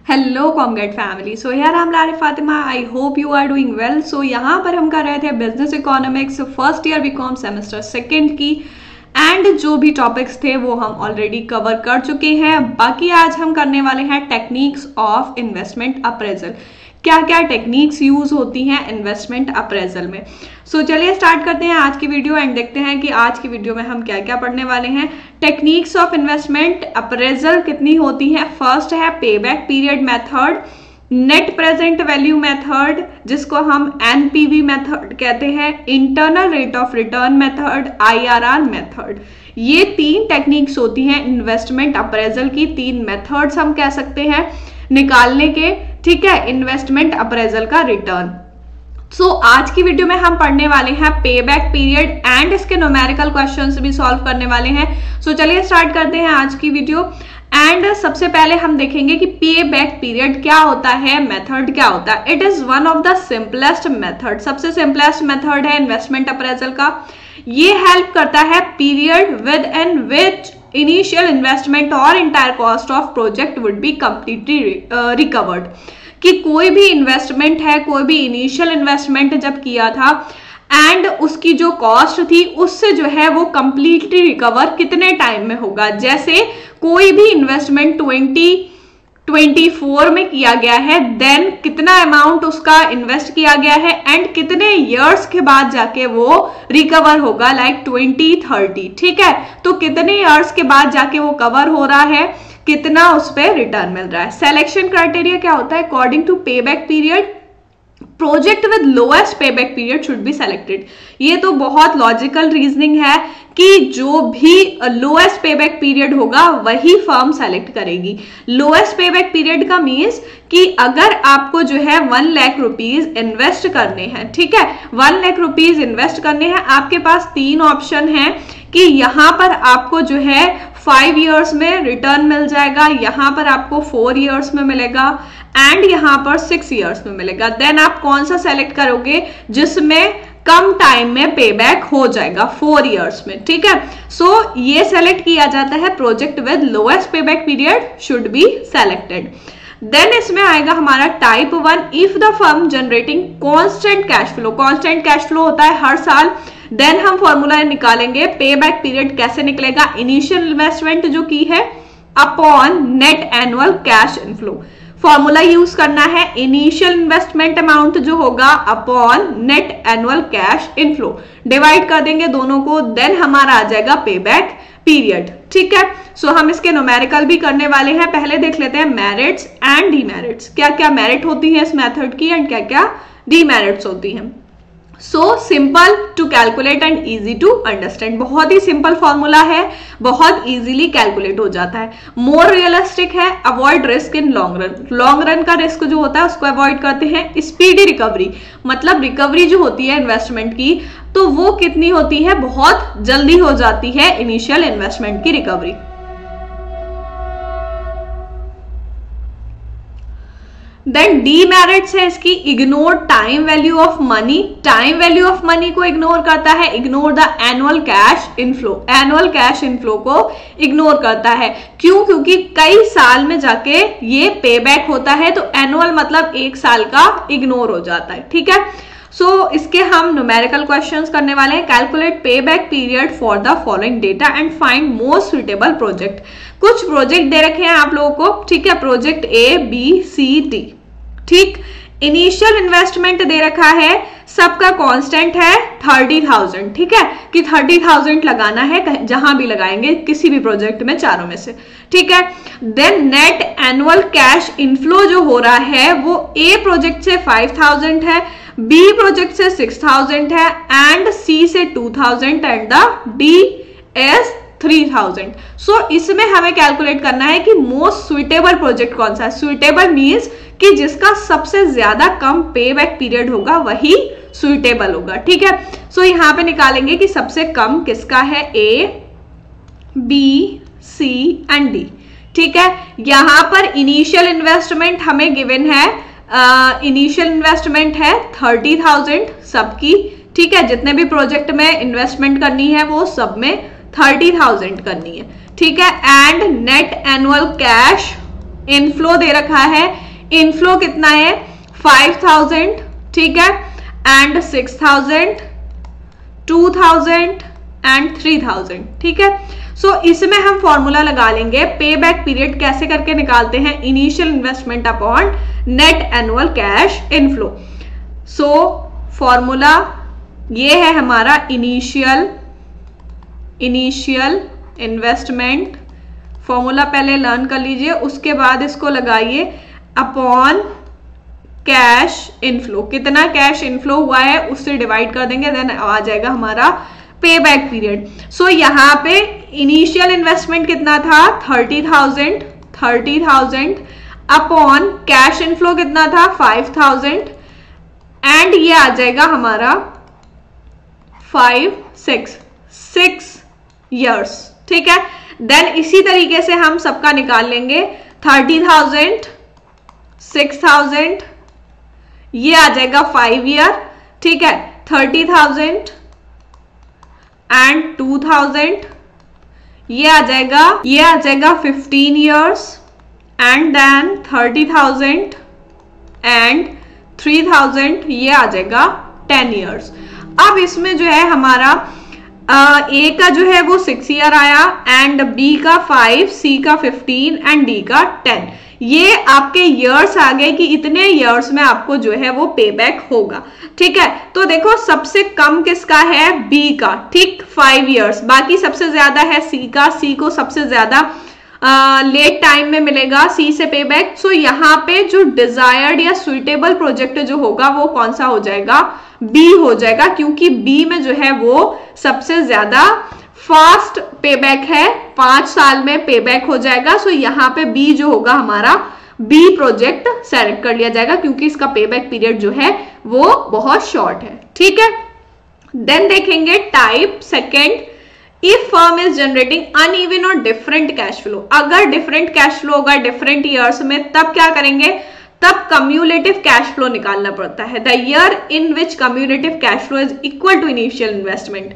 Hello कॉमगेट family. सो यार I'm लारे Fatima, I hope you are doing well. So यहाँ पर हम कर रहे थे business economics first year BCom semester second की, एंड जो भी टॉपिक्स थे वो हम ऑलरेडी कवर कर चुके हैं। बाकी आज हम करने वाले हैं टेक्निक्स ऑफ इन्वेस्टमेंट अप्रेजल, क्या क्या टेक्निक्स यूज होती हैं इन्वेस्टमेंट अप्रेजल में। सो चलिए स्टार्ट करते हैं आज की वीडियो एंड देखते हैं कि आज की वीडियो में हम क्या क्या पढ़ने वाले हैं। टेक्निक्स ऑफ इन्वेस्टमेंट अप्रेजल कितनी होती हैं। फर्स्ट है payback period method, net present value method जिसको हम एनपीवी मेथड कहते हैं, internal rate of return method, IRR method. ये तीन टेक्निक्स होती हैं इन्वेस्टमेंट अप्रेजल की, तीन मेथड्स हम कह सकते हैं निकालने के, ठीक है, इन्वेस्टमेंट अप्रेजल का रिटर्न। सो आज की वीडियो में हम पढ़ने वाले हैं पेबैक पीरियड एंड इसके न्यूमेरिकल क्वेश्चंस भी सॉल्व करने वाले हैं। सो चलिए स्टार्ट करते हैं आज की वीडियो। एंड सबसे पहले हम देखेंगे कि पेबैक पीरियड क्या होता है, मेथड क्या होता है। It is one of the simplest method, सबसे सिंपलेस्ट मेथड है इन्वेस्टमेंट अप्रेजल का। ये हेल्प करता है period with and which initial investment और entire cost of project would be completely recovered, कि कोई भी इन्वेस्टमेंट है, कोई भी इनिशियल इन्वेस्टमेंट जब किया था एंड उसकी जो कॉस्ट थी उससे जो है वो कंप्लीटली रिकवर कितने टाइम में होगा। जैसे कोई भी इन्वेस्टमेंट 2024 में किया गया है, देन कितना अमाउंट उसका इन्वेस्ट किया गया है एंड कितने इयर्स के बाद जाके वो रिकवर होगा, लाइक 2030, ठीक है। तो कितने इयर्स के बाद जाके वो कवर हो रहा है, कितना उस पर रिटर्न मिल रहा है। सिलेक्शन क्राइटेरिया क्या होता है, according to payback period project with lowest payback period should be selected. ये तो बहुत लॉजिकल रीजनिंग है कि जो भी लोएस्ट पेबैक पीरियड होगा वही फर्म सेलेक्ट करेगी। लोएस्ट पेबैक पीरियड का मीन्स कि अगर आपको जो है 1 लाख रुपीज इन्वेस्ट करने हैं, ठीक है, 1 लाख रुपीज इन्वेस्ट करने हैं, आपके पास 3 ऑप्शन है कि यहां पर आपको जो है 5 इयर्स में रिटर्न मिल जाएगा, यहां पर आपको 4 इयर्स में मिलेगा एंड यहां पर 6 इयर्स में मिलेगा। देन आप कौन सा सेलेक्ट करोगे जिसमें कम टाइम में पेबैक हो जाएगा, 4 इयर्स में, ठीक है। सो ये सेलेक्ट किया जाता है project with lowest payback period should be selected. Then इसमें आएगा हमारा type 1, if the firm generating constant cash flow. Constant cash flow होता है हर साल। देन हम फॉर्मूला निकालेंगे पेबैक पीरियड कैसे निकलेगा, इनिशियल इन्वेस्टमेंट जो की है upon net annual cash inflow. Formula use करना है इनिशियल इन्वेस्टमेंट अमाउंट जो होगा upon net annual cash inflow, divide कर देंगे दोनों को, देन हमारा आ जाएगा पेबैक पीरियड, ठीक है। सो हम इसके न्यूमेरिकल भी करने वाले हैं। पहले देख लेते हैं मेरिट्स एंड डीमेरिट्स, क्या क्या मेरिट होती है इस मेथड की एंड क्या क्या डीमेरिट्स होती हैं। So simple to calculate and easy to understand, बहुत ही सिंपल फॉर्मूला है, बहुत इजीली कैलकुलेट हो जाता है। मोर रियलिस्टिक है, avoid risk in long run. Long run का रिस्क जो होता है उसको अवॉइड करते हैं। स्पीडी रिकवरी, मतलब रिकवरी जो होती है इन्वेस्टमेंट की तो वो कितनी होती है, बहुत जल्दी हो जाती है इनिशियल इन्वेस्टमेंट की रिकवरी। देन डीमेरिट्स है इसकी, ignore time value of money. Time value of money को इग्नोर करता है, ignore the annual cash inflow. Annual cash inflow को इग्नोर करता है, क्यों, क्योंकि कई साल में जाके ये पेबैक होता है, तो एनुअल मतलब 1 साल का इग्नोर हो जाता है, ठीक है। सो इसके हम न्यूमेरिकल क्वेश्चंस करने वाले हैं। Calculate payback period for the following data and find most suitable project. कुछ प्रोजेक्ट दे रखे हैं आप लोगों को, ठीक है, project A B C D, ठीक। इनिशियल इन्वेस्टमेंट दे रखा है, सबका कांस्टेंट है 30,000, ठीक है, कि 30,000 लगाना है जहां भी लगाएंगे किसी भी प्रोजेक्ट में, चारों में से, ठीक है। Then net annual cash inflow जो हो रहा है वो A प्रोजेक्ट से 5,000 है, B प्रोजेक्ट से 6,000 है एंड C से 2,000 एंड द D is 3,000। सो इसमें हमें कैलकुलेट करना है कि मोस्ट सुइटेबल प्रोजेक्ट कौन सा है। सुइटेबल मीन्स कि जिसका सबसे ज्यादा कम पेबैक पीरियड होगा वही सुइटेबल होगा, ठीक है। सो यहां पे निकालेंगे कि सबसे कम किसका है, A, B, C and D, ठीक है। यहां पर इनिशियल इन्वेस्टमेंट हमें गिवन है, इनिशियल इन्वेस्टमेंट है 30,000 सबकी, ठीक है, जितने भी प्रोजेक्ट में इन्वेस्टमेंट करनी है वो सब में 30,000 करनी है, ठीक है। And net annual cash inflow दे रखा है, इनफ्लो कितना है 5000, ठीक है, एंड 6000, 2000 एंड 3000, ठीक है। सो इसमें हम फॉर्मूला लगा लेंगे, पे बैक पीरियड कैसे करके निकालते हैं, initial investment upon net annual cash inflow. So formula ये है हमारा इनिशियल इन्वेस्टमेंट, फॉर्मूला पहले लर्न कर लीजिए, उसके बाद इसको लगाइए अपॉन कैश इनफ्लो, कितना कैश इनफ्लो हुआ है उससे डिवाइड कर देंगे, देन आ जाएगा हमारा पे बैक पीरियड। सो यहाँ पे इनिशियल इन्वेस्टमेंट कितना था 30,000 अपॉन कैश इनफ्लो कितना था 5,000 एंड ये आ जाएगा हमारा 6 years, ठीक है। देन इसी तरीके से हम सबका निकाल लेंगे 30,000, 6,000, ये आ जाएगा 5 year, ठीक है, 30,000 एंड 2,000, ये आ जाएगा 15 years एंड देन 30,000 एंड 3,000, ये आ जाएगा 10 years। अब इसमें जो है हमारा ए का जो है वो 6 year आया एंड बी का 5, सी का 15 एंड डी का 10, ये आपके इयर्स आ गए कि इतने इयर्स में आपको जो है वो पे बैक होगा, ठीक है। तो देखो सबसे कम किसका है बी का, ठीक 5 years, बाकी सबसे ज्यादा है सी का, सी को सबसे ज्यादा लेट टाइम में मिलेगा सी से पे बैक। सो यहाँ पे जो डिजायर्ड या सुइटेबल प्रोजेक्ट जो होगा वो कौन सा हो जाएगा, बी हो जाएगा, क्योंकि बी में जो है वो सबसे ज्यादा फास्ट पे बैक है, 5 साल में पे बैक हो जाएगा। सो यहाँ पे बी जो होगा हमारा बी प्रोजेक्ट सेलेक्ट कर लिया जाएगा, क्योंकि इसका पे बैक पीरियड जो है वो बहुत शॉर्ट है, ठीक है। देन देखेंगे type second, if firm is generating uneven और डिफरेंट कैश फ्लो, अगर डिफरेंट कैश फ्लो होगा डिफरेंट ईयर्स में तब क्या करेंगे, तब कम्युलेटिव कैश फ्लो निकालना पड़ता है, the year in which cumulative cash flow is equal to initial investment.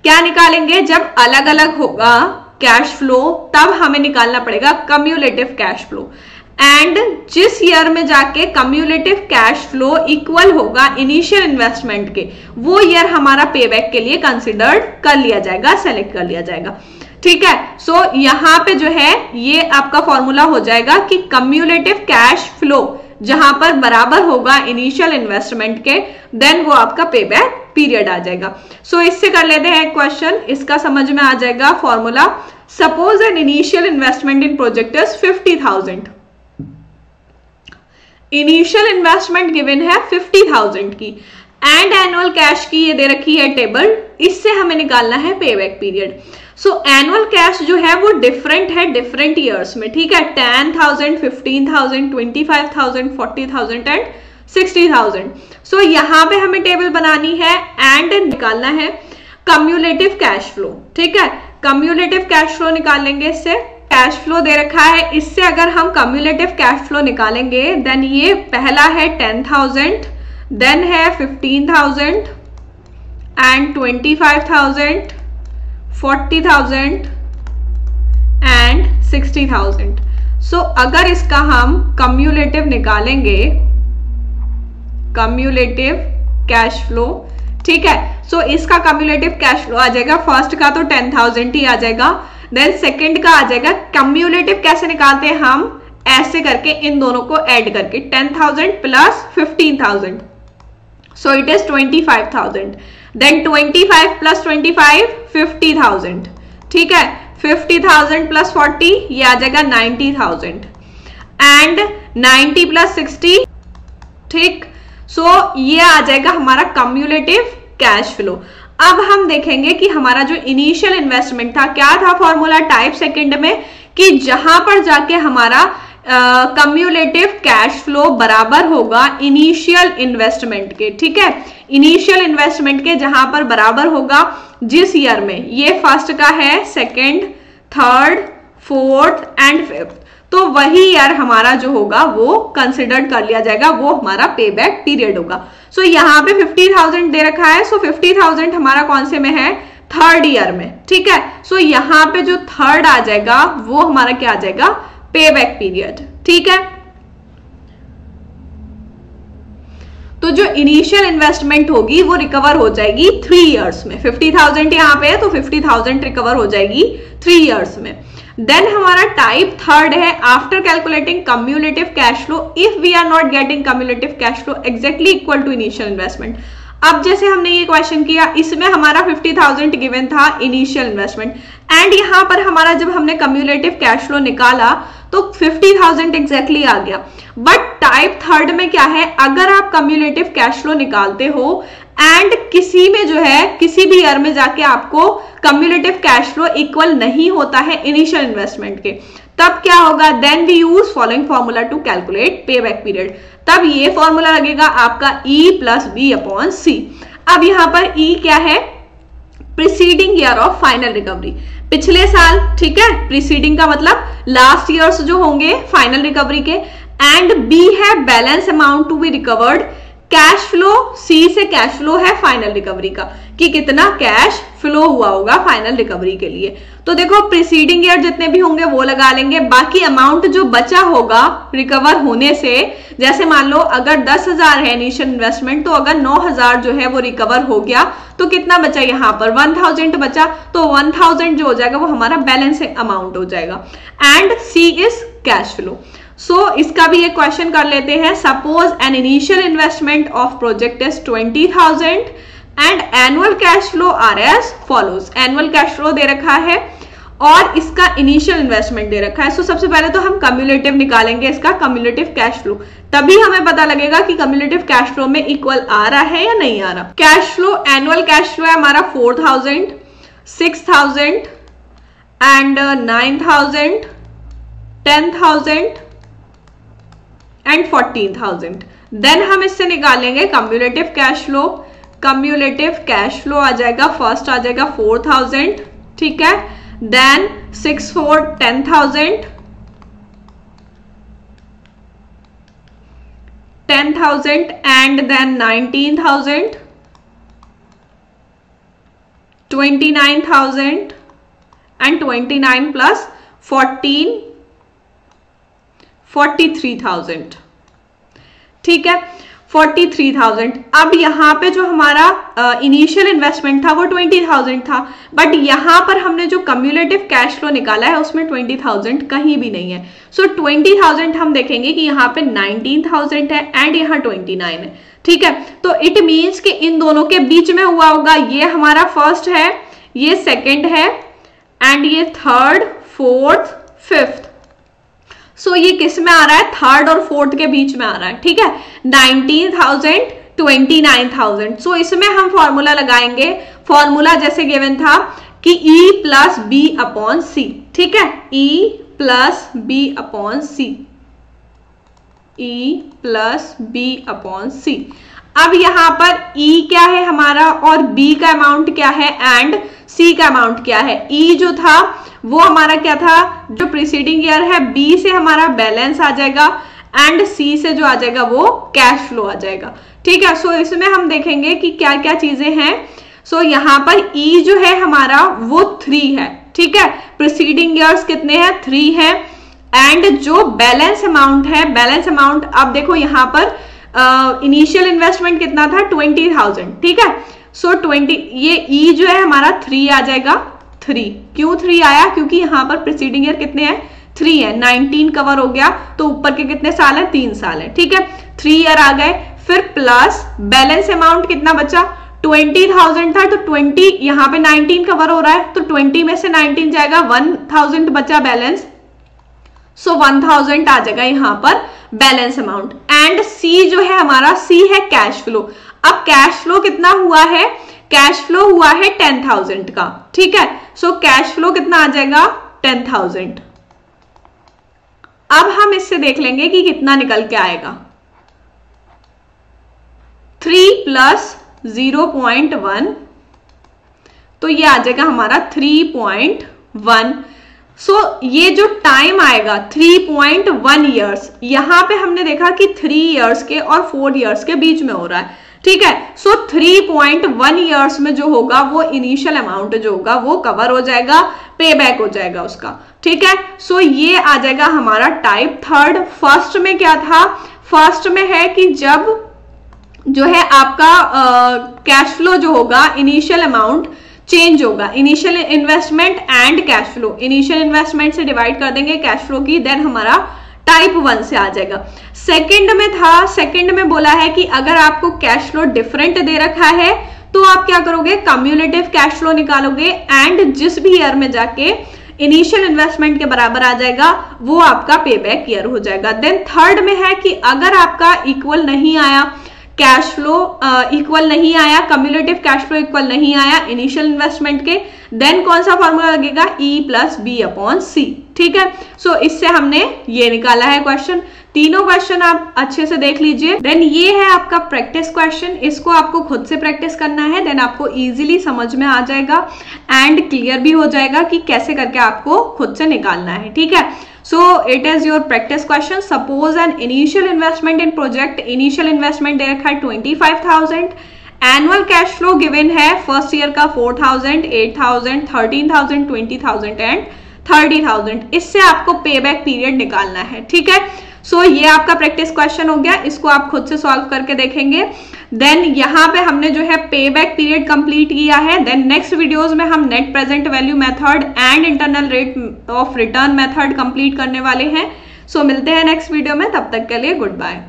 क्या निकालेंगे, जब अलग अलग होगा कैश फ्लो तब हमें निकालना पड़ेगा कम्युलेटिव कैश फ्लो, एंड जिस ईयर में जाके कम्युलेटिव कैश फ्लो इक्वल होगा इनिशियल इन्वेस्टमेंट के, वो ईयर हमारा पे बैक के लिए कंसिडर्ड कर लिया जाएगा, सेलेक्ट कर लिया जाएगा, ठीक है। सो यहाँ पे जो है ये आपका फॉर्मूला हो जाएगा कि कम्युलेटिव कैश फ्लो जहां पर बराबर होगा इनिशियल इन्वेस्टमेंट के, देन वो आपका पे बैक पीरियड आ जाएगा। सो इससे कर लेते हैं क्वेश्चन, इसका समझ में आ जाएगा formula. Suppose an initial investment in project is 50,000, initial investment given है 50,000 की एंड एनुअल कैश की ये दे रखी है टेबल, इससे हमें निकालना है पे बैक पीरियड। सो एनुअल कैश जो है वो डिफरेंट है डिफरेंट ईयर्स में, ठीक है, 10,000, 15,000, 25,000, 40,000 एंड 60,000। सो यहाँ पे हमें टेबल बनानी है एंड निकालना है कम्युलेटिव कैश फ्लो, ठीक है। कम्युलेटिव कैश फ्लो निकालेंगे, इससे कैश फ्लो दे रखा है, इससे अगर हम कम्युलेटिव कैश फ्लो निकालेंगे देन ये पहला है 10,000, देन है 15,000 एंड 25,000, 40,000 एंड 60,000। सो अगर इसका हम कम्युलेटिव निकालेंगे, कम्युलेटिव कैश फ्लो, ठीक है। सो इसका कम्युलेटिव कैश फ्लो आ जाएगा, फर्स्ट का तो 10,000 ही आ जाएगा, देन सेकंड का आ जाएगा, कम्युलेटिव कैसे निकालते हैं हम, ऐसे करके इन दोनों को ऐड करके 10,000 plus 15,000, so it is 25,000, then 25 plus 25 50,000, ठीक है, 50,000 प्लस 40 ये आ जाएगा 90,000 एंड 90 प्लस 60, ठीक। सो ये आ जाएगा हमारा कम्युलेटिव कैश फ्लो। अब हम देखेंगे कि हमारा जो इनिशियल इन्वेस्टमेंट था क्या था फॉर्मूला टाइप सेकंड में, कि जहां पर जाके हमारा कम्युलेटिव कैश फ्लो बराबर होगा इनिशियल इन्वेस्टमेंट के, ठीक है, इनिशियल इन्वेस्टमेंट के जहां पर बराबर होगा जिस ईयर में, ये फर्स्ट का है, second, third, fourth and fifth, तो वही ईयर हमारा जो होगा वो कंसिडर्ड कर लिया जाएगा, वो हमारा पे बैक पीरियड होगा। सो यहाँ पे 50,000 दे रखा है, सो 50,000 हमारा कौन से में है, थर्ड ईयर में, ठीक है। सो यहाँ पे जो थर्ड आ जाएगा वो हमारा क्या आ जाएगा, पे बैक पीरियड। ठीक है। तो जो इनिशियल इन्वेस्टमेंट होगी वो रिकवर हो जाएगी 3 इयर्स में। 50,000 यहाँ पे है तो 50,000 रिकवर हो जाएगी 3 इयर्स में। देन हमारा टाइप थर्ड है, after calculating cumulative cash flow if we are not getting cumulative cash flow exactly equal to initial investment. अब जैसे हमने ये क्वेश्चन किया, इसमें हमारा 50,000 गिवन था इनिशियल इन्वेस्टमेंट, एंड यहाँ पर हमारा जब हमने कम्युलेटिव कैश फ्लो निकाला तो 50,000 एग्जैक्टली आ गया। बट टाइप थर्ड में क्या है, अगर आप कम्युलेटिव कैश फ्लो निकालते हो एंड किसी में जो है किसी भी ईयर में जाके आपको कम्युलेटिव कैश फ्लो इक्वल नहीं होता है इनिशियल इन्वेस्टमेंट के, तब क्या होगा, then we use following formula to calculate payback period. तब ये फॉर्मूला लगेगा आपका E plus B upon C. अब यहां पर E क्या है, preceding year of final recovery, पिछले साल, ठीक है, प्रीसीडिंग का मतलब लास्ट ईयर्स जो होंगे फाइनल रिकवरी के, एंड B है balance amount to be recovered, cash flow C से कैश फ्लो है फाइनल रिकवरी का, कि कितना कैश फ्लो हुआ होगा फाइनल रिकवरी के लिए। तो देखो प्रीसीडिंग ईयर जितने भी होंगे वो लगा लेंगे, बाकी अमाउंट जो बचा होगा रिकवर होने से, जैसे मान लो अगर 10,000 है इनिशियल इन्वेस्टमेंट, तो अगर 9,000 जो है वो रिकवर हो गया तो कितना बचा, यहाँ पर 1,000 बचा, तो 1,000 जो हो जाएगा वो हमारा बैलेंस अमाउंट हो जाएगा, and C is cash flow. So इसका भी एक क्वेश्चन कर लेते हैं। Suppose an initial investment of project is 20,000 and annual cash flow are as follows. Annual cash flow दे रखा है और इसका इनिशियल इन्वेस्टमेंट दे रखा है। सो सबसे पहले तो हम कम्युलेटिव निकालेंगे, इसका कम्युलेटिव कैश फ्लो, तभी हमें पता लगेगा कि कम्युलेटिव कैश फ्लो में इक्वल आ रहा है या नहीं आ रहा। Cash flow, annual cash flow है हमारा 4,000, 6,000 एंड 9,000, 10,000 एंड 14,000। देन हम इससे निकालेंगे cumulative cash flow. Cumulative cash flow आ जाएगा, फर्स्ट आ जाएगा 4,000, ठीक है, then 6 4 10,000, 10,000 and then 19,000, 29,000 and 29 plus 14 43,000, ठीक है, 43,000। अब यहाँ पे जो हमारा इनिशियल इन्वेस्टमेंट था वो 20,000 था, बट यहाँ पर हमने जो कम्युलेटिव कैश फ्लो निकाला है उसमें 20,000 कहीं भी नहीं है। सो 20,000 हम देखेंगे कि यहाँ पे 19,000 है एंड यहाँ 29 है, ठीक है। तो इट मीन्स कि इन दोनों के बीच में हुआ होगा, ये हमारा फर्स्ट है, ये सेकेंड है, एंड ये थर्ड, फोर्थ, फिफ्थ। सो ये किस में आ रहा है, थर्ड और फोर्थ के बीच में आ रहा है, ठीक है, 19,000 29,000। सो इसमें हम फॉर्मूला लगाएंगे, फॉर्मूला जैसे गिवन था कि E प्लस बी अपॉन सी, ठीक है, E प्लस बी अपॉन सी, E plus B upon C. अब यहां पर E क्या है हमारा और B का अमाउंट क्या है एंड C का अमाउंट क्या है। E जो था वो हमारा क्या था, जो प्रीसीडिंग ईयर है, B से हमारा बैलेंस आ जाएगा एंड C से जो आ जाएगा वो कैश फ्लो आ जाएगा, ठीक है। सो इसमें हम देखेंगे कि क्या क्या चीजें हैं। सो यहाँ पर E जो है हमारा वो 3 है, ठीक है, प्रीसीडिंग ईयर्स कितने हैं, 3 है, एंड जो बैलेंस अमाउंट है, बैलेंस अमाउंट अब देखो यहाँ पर इनिशियल इन्वेस्टमेंट कितना था 20,000, ठीक है। सो 20, ये E जो है हमारा 3 आ जाएगा, 3 क्यों 3 आया, क्योंकि यहाँ पर प्रीसीडिंग ईयर कितने हैं, 3 है, 19 कवर हो गया, तो ऊपर के कितने साल है, 3 साल है, ठीक है, 3 ईयर आ गए। फिर प्लस बैलेंस अमाउंट कितना बचा, 20,000 था, तो 20 यहाँ पे 19 कवर हो रहा है, तो 20 में से 19 जाएगा, 1,000 बचा बैलेंस, सो 1,000 आ जाएगा यहाँ पर बैलेंस अमाउंट। एंड C जो है हमारा, C है कैश फ्लो। अब कैश फ्लो कितना हुआ है, कैश फ्लो हुआ है 10,000 का, ठीक है। सो कैश फ्लो कितना आ जाएगा, 10,000। अब हम इससे देख लेंगे कि कितना निकल के आएगा, 3 प्लस 0.1, तो ये आ जाएगा हमारा 3.1। सो ये जो टाइम आएगा 3.1 ईयर्स, यहां पे हमने देखा कि 3 ईयर्स के और 4 ईयर्स के बीच में हो रहा है, ठीक है। सो 3.1 ईयर्स में जो होगा वो इनिशियल अमाउंट जो होगा वो कवर हो जाएगा, पे बैक हो जाएगा उसका, ठीक है। सो ये आ जाएगा हमारा टाइप थर्ड। फर्स्ट में क्या था, फर्स्ट में है कि जब जो है आपका कैश फ्लो जो होगा, इनिशियल अमाउंट चेंज होगा, initial investment and cash flow, initial investment से डिवाइड कर देंगे कैश फ्लो की, देन हमारा टाइप 1 से आ जाएगा। सेकंड में था, सेकंड में बोला है कि अगर आपको कैश फ्लो डिफरेंट दे रखा है तो आप क्या करोगे, कम्युलेटिव कैश फ्लो निकालोगे एंड जिस भी ईयर में जाके इनिशियल इन्वेस्टमेंट के बराबर आ जाएगा वो आपका पे बैक ईयर हो जाएगा। देन थर्ड में है कि अगर आपका इक्वल नहीं आया, कैश फ्लो इक्वल नहीं आया, कम्युलेटिव कैश फ्लो इक्वल नहीं आया इनिशियल इन्वेस्टमेंट के, देन कौन सा फॉर्मूला लगेगा, E+B/C, ठीक है। सो इससे हमने ये निकाला है क्वेश्चन। तीनों क्वेश्चन आप अच्छे से देख लीजिए। देन ये है आपका प्रैक्टिस क्वेश्चन, इसको आपको खुद से प्रैक्टिस करना है, देन आपको इजीली समझ में आ जाएगा एंड क्लियर भी हो जाएगा कि कैसे करके आपको खुद से निकालना है, ठीक है। So it is your practice question. Suppose an initial investment in project, initial investment दे रखा है 25,000, annual cash flow given है फर्स्ट ईयर का 4,000, 8,000, 13,000, 20,000 एंड 30,000। इससे आपको पे बैक पीरियड निकालना है, ठीक है। सो ये आपका प्रैक्टिस क्वेश्चन हो गया, इसको आप खुद से सॉल्व करके देखेंगे। देन यहाँ पे हमने जो है पे बैक पीरियड कंप्लीट किया है। देन नेक्स्ट वीडियोस में हम net present value method and internal rate of return method complete करने वाले हैं। सो मिलते हैं नेक्स्ट वीडियो में, तब तक के लिए गुड बाय।